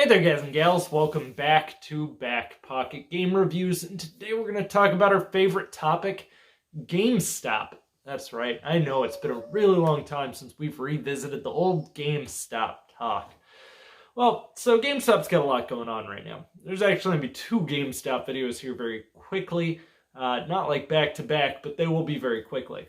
Hey there guys and gals, welcome back to Back Pocket Game Reviews, and today we're going to talk about our favorite topic, GameStop. That's right, I know it's been a really long time since we've revisited the old GameStop talk. Well, so GameStop's got a lot going on right now. There's actually going to be two GameStop videos here very quickly, not like back to back, but they will be very quickly.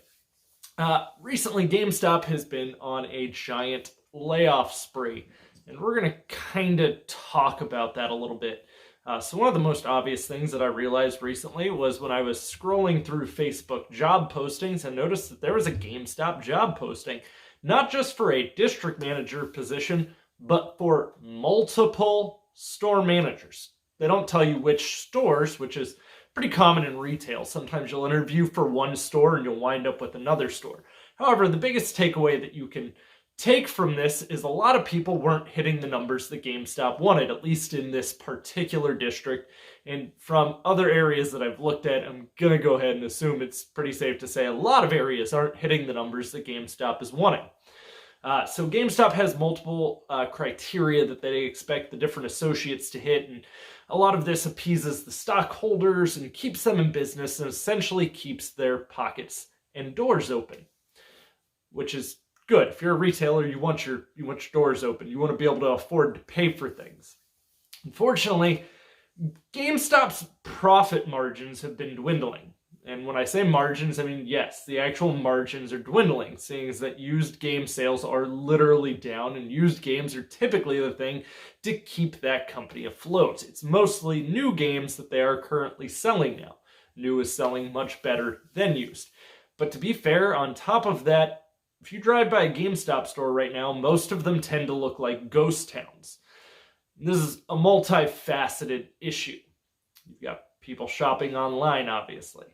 Recently GameStop has been on a giant layoff spree. And we're going to kind of talk about that a little bit. So one of the most obvious things that I realized recently was when I was scrolling through Facebook job postings and noticed that there was a GameStop job posting, not just for a district manager position, but for multiple store managers. They don't tell you which stores, which is pretty common in retail. Sometimes you'll interview for one store and you'll wind up with another store. However, the biggest takeaway that you can take from this is a lot of people weren't hitting the numbers that GameStop wanted, at least in this particular district. And from other areas that I've looked at, I'm going to go ahead and assume it's pretty safe to say a lot of areas aren't hitting the numbers that GameStop is wanting. So GameStop has multiple criteria that they expect the different associates to hit, and a lot of this appeases the stockholders and keeps them in business and essentially keeps their pockets and doors open, which is good. If you're a retailer, you want your doors open. You want to be able to afford to pay for things. Unfortunately, GameStop's profit margins have been dwindling. And when I say margins, I mean, yes, the actual margins are dwindling, seeing as that used game sales are literally down, and used games are typically the thing to keep that company afloat. It's mostly new games that they are currently selling now. New is selling much better than used. But to be fair, on top of that, if you drive by a GameStop store right now, most of them tend to look like ghost towns. This is a multifaceted issue. You've got people shopping online, obviously.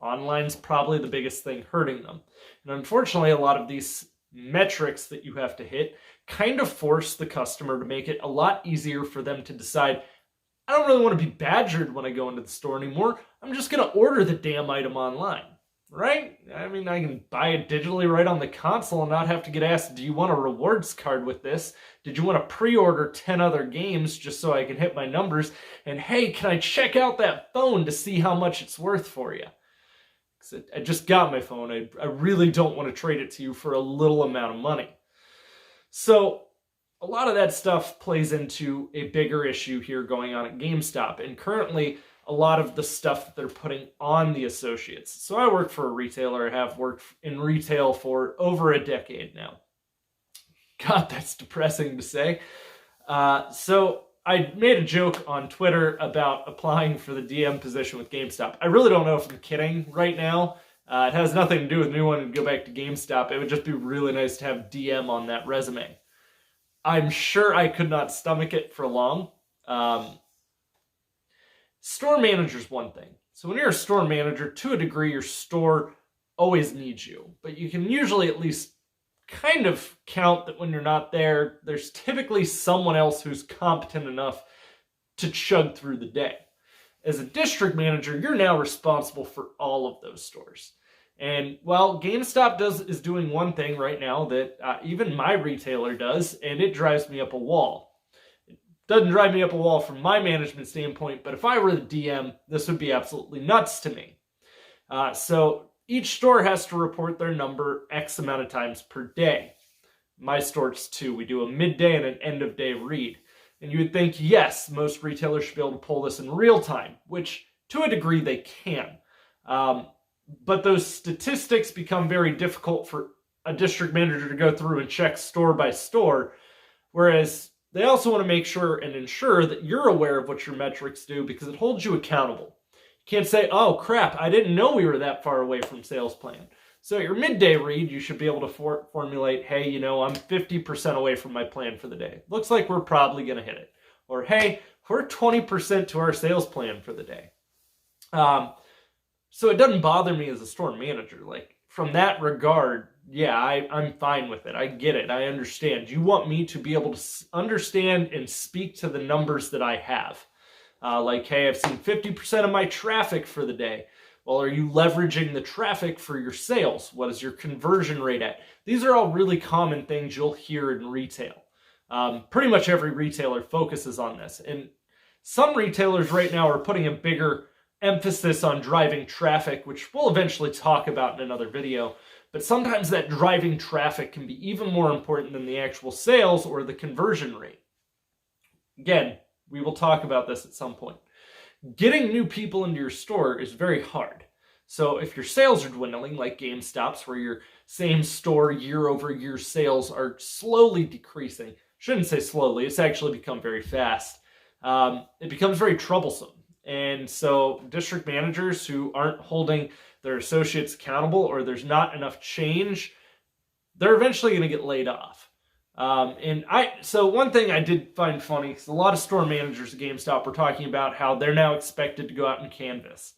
Online's probably the biggest thing hurting them. And unfortunately, a lot of these metrics that you have to hit kind of force the customer to make it a lot easier for them to decide, I don't really want to be badgered when I go into the store anymore. I'm just going to order the damn item online. Right? I mean, I can buy it digitally right on the console and not have to get asked, do you want a rewards card with this? Did you want to pre-order 10 other games just so I can hit my numbers? And hey, can I check out that phone to see how much it's worth for you? Because I just got my phone. I really don't want to trade it to you for a little amount of money. So a lot of that stuff plays into a bigger issue here going on at GameStop. And currently, a lot of the stuff that they're putting on the associates. So I work for a retailer. I have worked in retail for over a decade now. God, that's depressing to say. So I made a joke on Twitter about applying for the DM position with GameStop. I really don't know if I'm kidding right now. It has nothing to do with me wanting to go back to GameStop. It would just be really nice to have DM on that resume. I'm sure I could not stomach it for long. Store manager's one thing. So when you're a store manager, to a degree, your store always needs you. But you can usually at least kind of count that when you're not there, there's typically someone else who's competent enough to chug through the day. As a district manager, you're now responsible for all of those stores. And while GameStop is doing one thing right now that even my retailer does, and it drives me up a wall. Doesn't drive me up a wall from my management standpoint, but if I were the DM, this would be absolutely nuts to me. So each store has to report their number X amount of times per day. My store's 2. We do a midday and an end of day read. And you would think, yes, most retailers should be able to pull this in real time, which to a degree they can. But those statistics become very difficult for a district manager to go through and check store by store, whereas they also want to make sure and ensure that you're aware of what your metrics do because it holds you accountable. You can't say, oh crap, I didn't know we were that far away from sales plan. So at your midday read, you should be able to formulate, hey, you know, I'm 50% away from my plan for the day. Looks like we're probably going to hit it. Or hey, we're 20% to our sales plan for the day. So it doesn't bother me as a store manager. Like from that regard, yeah, I'm fine with it. I get it. I understand. You want me to be able to understand and speak to the numbers that I have. Like, hey, I've seen 50% of my traffic for the day. Well, are you leveraging the traffic for your sales? What is your conversion rate at? These are all really common things you'll hear in retail. Pretty much every retailer focuses on this. And some retailers right now are putting a bigger emphasis on driving traffic, which we'll eventually talk about in another video. But sometimes that driving traffic can be even more important than the actual sales or the conversion rate. Again, we will talk about this at some point. Getting new people into your store is very hard. So if your sales are dwindling, like GameStop's, where your same store year-over-year sales are slowly decreasing, shouldn't say slowly, it's actually become very fast, it becomes very troublesome. And so district managers who aren't holding their associates accountable, or there's not enough change, they're eventually going to get laid off. So one thing I did find funny is a lot of store managers at GameStop were talking about how they're now expected to go out and canvas.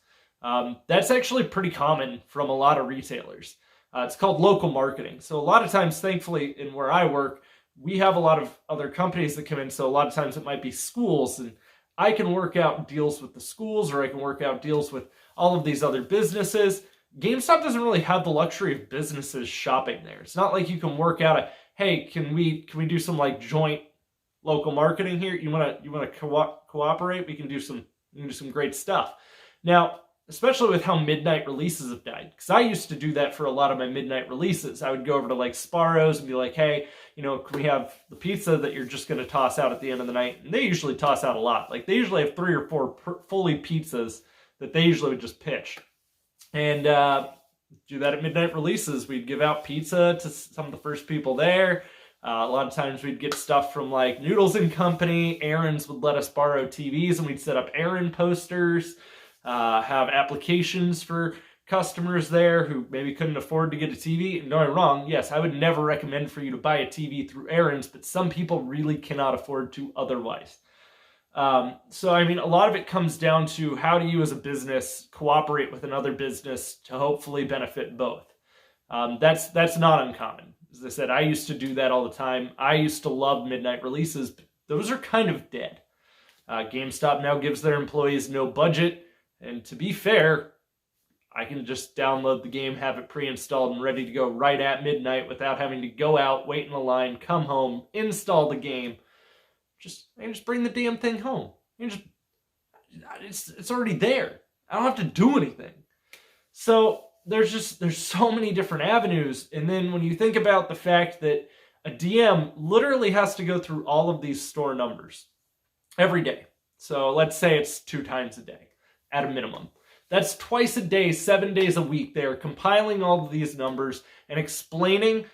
That's actually pretty common from a lot of retailers. It's called local marketing. So a lot of times, thankfully, in where I work, we have a lot of other companies that come in. So a lot of times it might be schools, and I can work out deals with the schools, or I can work out deals with all of these other businesses. GameStop doesn't really have the luxury of businesses shopping there. It's not like you can work out hey, can we do some like joint local marketing here? You want to cooperate? We can do some great stuff. Now, especially with how midnight releases have died, because I used to do that for a lot of my midnight releases. I would go over to like Sparrow's and be like, hey, can we have the pizza that you're just going to toss out at the end of the night? And they usually toss out a lot. Like they usually have 3 or 4 fully pizzas that they usually would just pitch. And do that at midnight releases. We'd give out pizza to some of the first people there. A lot of times we'd get stuff from like Noodles and Company. Aaron's would let us borrow TVs, and we'd set up Aaron posters, have applications for customers there who maybe couldn't afford to get a TV. And don't get me wrong, yes, I would never recommend for you to buy a TV through Aaron's, but some people really cannot afford to otherwise. So, I mean, a lot of it comes down to how do you as a business cooperate with another business to hopefully benefit both. That's not uncommon. As I said, I used to do that all the time. I used to love midnight releases, but those are kind of dead. GameStop now gives their employees no budget, and to be fair, I can just download the game, have it pre-installed and ready to go right at midnight without having to go out, wait in a line, come home, install the game. I can just bring the damn thing home. It's already there. I don't have to do anything. So there's so many different avenues. And then when you think about the fact that a DM literally has to go through all of these store numbers every day. So let's say it's 2 times a day at a minimum. That's twice a day, 7 days a week. They're compiling all of these numbers and explaining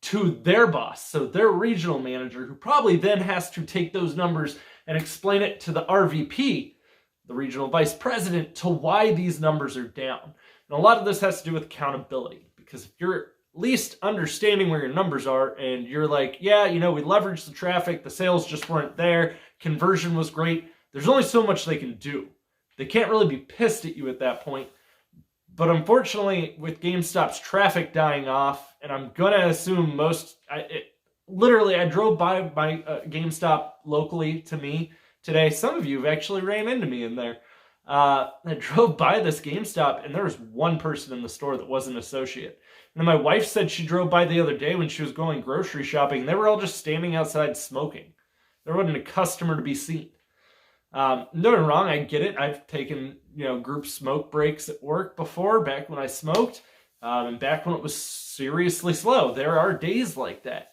to their boss, so their regional manager, who probably then has to take those numbers and explain it to the RVP, the regional vice president, to why these numbers are down. And a lot of this has to do with accountability, because if you're at least understanding where your numbers are and you're like, yeah, we leveraged the traffic, the sales just weren't there, conversion was great, there's only so much they can do. They can't really be pissed at you at that point. But unfortunately, with GameStop's traffic dying off, and I'm going to assume I drove by my GameStop locally to me today. Some of you have actually ran into me in there. I drove by this GameStop, and there was one person in the store that was an associate. And my wife said she drove by the other day when she was going grocery shopping, and they were all just standing outside smoking. There wasn't a customer to be seen. Nothing wrong, I get it. I've taken, group smoke breaks at work before, back when I smoked, and back when it was seriously slow. There are days like that.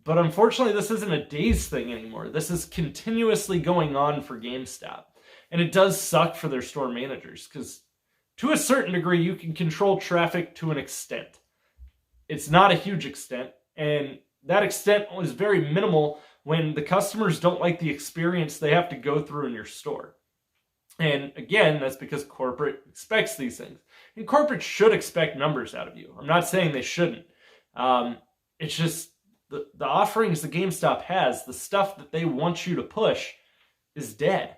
But unfortunately, this isn't a days thing anymore. This is continuously going on for GameStop. And it does suck for their store managers, because to a certain degree, you can control traffic to an extent. It's not a huge extent, and that extent is very minimal when the customers don't like the experience they have to go through in your store. And again, that's because corporate expects these things. And corporate should expect numbers out of you. I'm not saying they shouldn't. It's just the offerings that GameStop has, the stuff that they want you to push, is dead.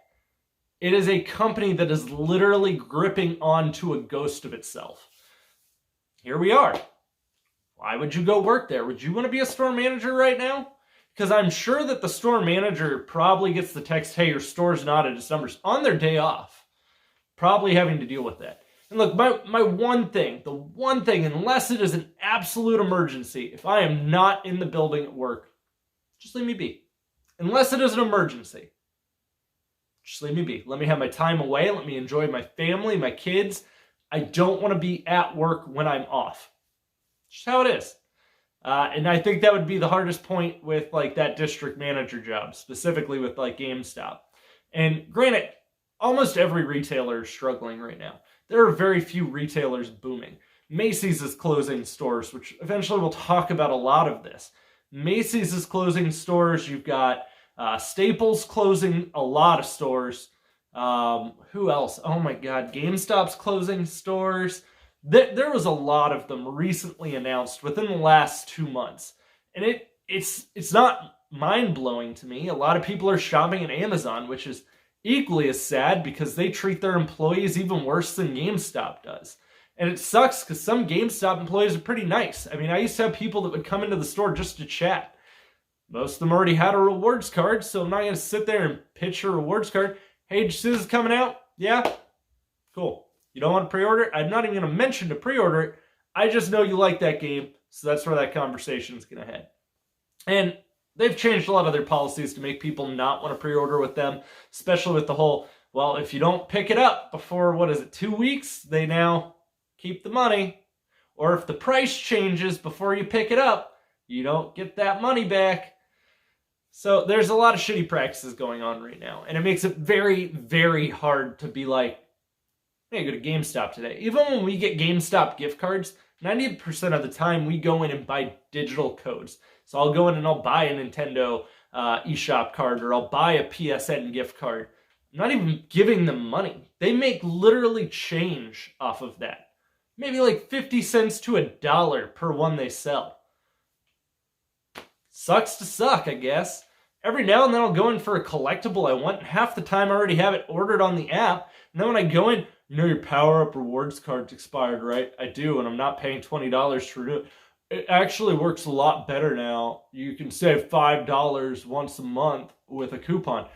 It is a company that is literally gripping onto a ghost of itself. Here we are. Why would you go work there? Would you want to be a store manager right now? Because I'm sure that the store manager probably gets the text, hey, your store's not at its numbers, on their day off. Probably having to deal with that. And look, my one thing, unless it is an absolute emergency, if I am not in the building at work, just leave me be. Unless it is an emergency. Just leave me be. Let me have my time away. Let me enjoy my family, my kids. I don't want to be at work when I'm off. Just how it is. And I think that would be the hardest point with like that district manager job, specifically with like GameStop. And granted, almost every retailer is struggling right now. There are very few retailers booming. Macy's is closing stores, which eventually we'll talk about a lot of this. Macy's is closing stores. You've got Staples closing a lot of stores. Who else? Oh my God, GameStop's closing stores. There was a lot of them recently announced within the last 2 months. And it's not mind-blowing to me. A lot of people are shopping at Amazon, which is equally as sad because they treat their employees even worse than GameStop does. And it sucks because some GameStop employees are pretty nice. I mean, I used to have people that would come into the store just to chat. Most of them already had a rewards card, so I'm not going to sit there and pitch a rewards card. Hey, did you see this is coming out? Yeah? Cool. You don't want to pre-order it? I'm not even going to mention to pre-order it. I just know you like that game, so that's where that conversation is going to head. And they've changed a lot of their policies to make people not want to pre-order with them, especially with the whole, well, if you don't pick it up before, 2 weeks, they now keep the money. Or if the price changes before you pick it up, you don't get that money back. So there's a lot of shitty practices going on right now. And it makes it very, very hard to be like, hey, go to GameStop today. Even when we get GameStop gift cards, 90% of the time we go in and buy digital codes. So I'll go in and I'll buy a Nintendo eShop card, or I'll buy a PSN gift card. I'm not even giving them money. They make literally change off of that. Maybe like 50 cents to $1 per one they sell. Sucks to suck, I guess. Every now and then I'll go in for a collectible I want, and half the time I already have it ordered on the app. And then when I go in, you know your Power Up Rewards card's expired, right? I do, and I'm not paying $20 for it. It actually works a lot better now. You can save $5 once a month with a coupon.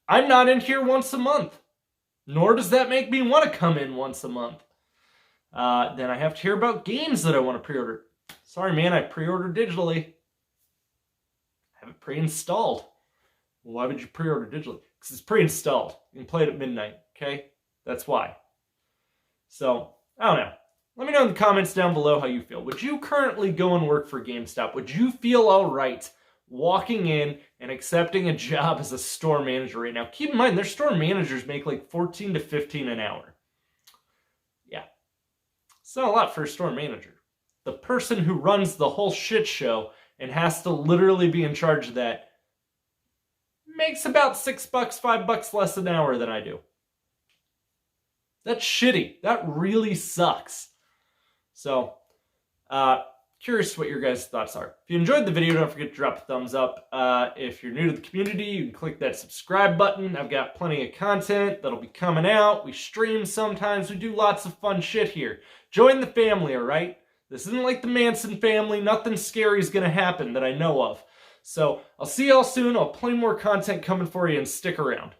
I'm not in here once a month. Nor does that make me want to come in once a month. Then I have to hear about games that I want to pre-order. Sorry, man, I pre-ordered digitally. I have it pre-installed. Why would you pre-order digitally? Because it's pre-installed. You can play it at midnight, okay? That's why. So, I don't know. Let me know in the comments down below how you feel. Would you currently go and work for GameStop? Would you feel all right walking in and accepting a job as a store manager right now? Keep in mind, their store managers make like $14 to $15 an hour. Yeah. It's not a lot for a store manager. The person who runs the whole shit show and has to literally be in charge of that makes about $6, $5 less an hour than I do. That's shitty. That really sucks. So, curious what your guys' thoughts are. If you enjoyed the video, don't forget to drop a thumbs up. If you're new to the community, you can click that subscribe button. I've got plenty of content that'll be coming out. We stream sometimes. We do lots of fun shit here. Join the family, all right? This isn't like the Manson family. Nothing scary is going to happen that I know of. So, I'll see y'all soon. I'll have plenty more content coming for you, and stick around.